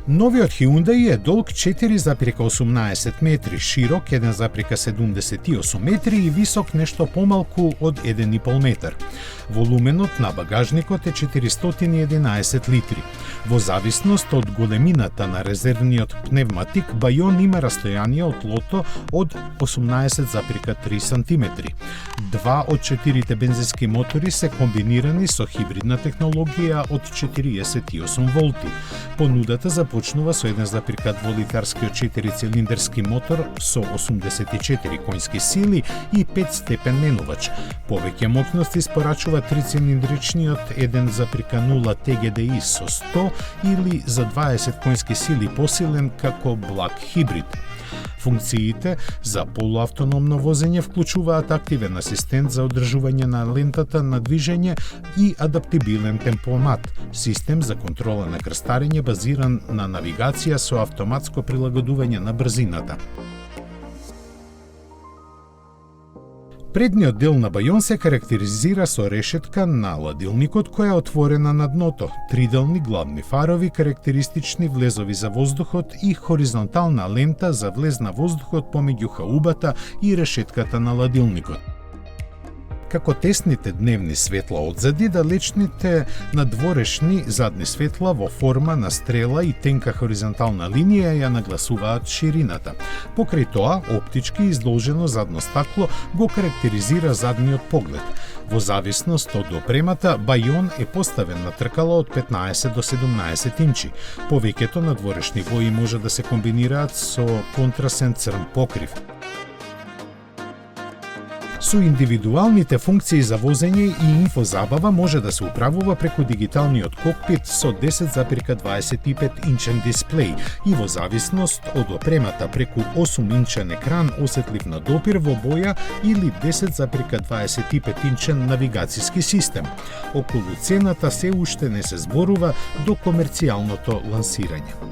Новиот Hyundai е долг 4,18 метри, широк 1,78 метри и висок нешто помалку од 1,5 метар. Волуменот на багажникот е 411 литри. Во зависност од големината на резервниот пневматик, Байон има растојание од тлото од 18,3 см. Два од 4 бензински мотори се комбинирани со хибридна технологија од 48 волти. Понудата започнува со 1,2 литарскиот 4-цилиндерски мотор со 84 конски сили и 5-степен менувач. Повеќе мощности испорачува 3-цилиндричниот 1,0 TGDI со 100 или за 20 конски сили посилен како благ хибрид. Функциите за полуавтономно возење вклучуваат активен асистент за одржување на лентата на движење и адаптибилен темпомат, систем за контрола на крстарење базиран на навигација со автоматско прилагодување на брзината. Предниот дел на Байон се карактеризира со решетка на ладилникот која е отворена на дното, триделни главни фарови, карактеристични влезови за воздухот и хоризонтална лента за влез на воздухот помеѓу хаубата и решетката на ладилникот. Како тесните дневни светла одзади, далечните надворешни задни светла во форма на стрела и тенка хоризонтална линија ја нагласуваат ширината. Покрај тоа, оптички издолжено задно стакло го карактеризира задниот поглед. Во зависност од опремата, Байон е поставен на тркала од 15 до 17 инчи. Повеќето надворешни бои може да се комбинираат со контрасен црн покрив. Со индивидуалните функции за возење и инфозабава може да се управува преку дигиталниот кокпит со 10,25 инчен дисплеј и во зависност од опремата преку 8 инчен екран осетлив на допир во боја или 10,25 инчен навигацијски систем. Околу цената се уште не се зборува до комерцијалното лансирање.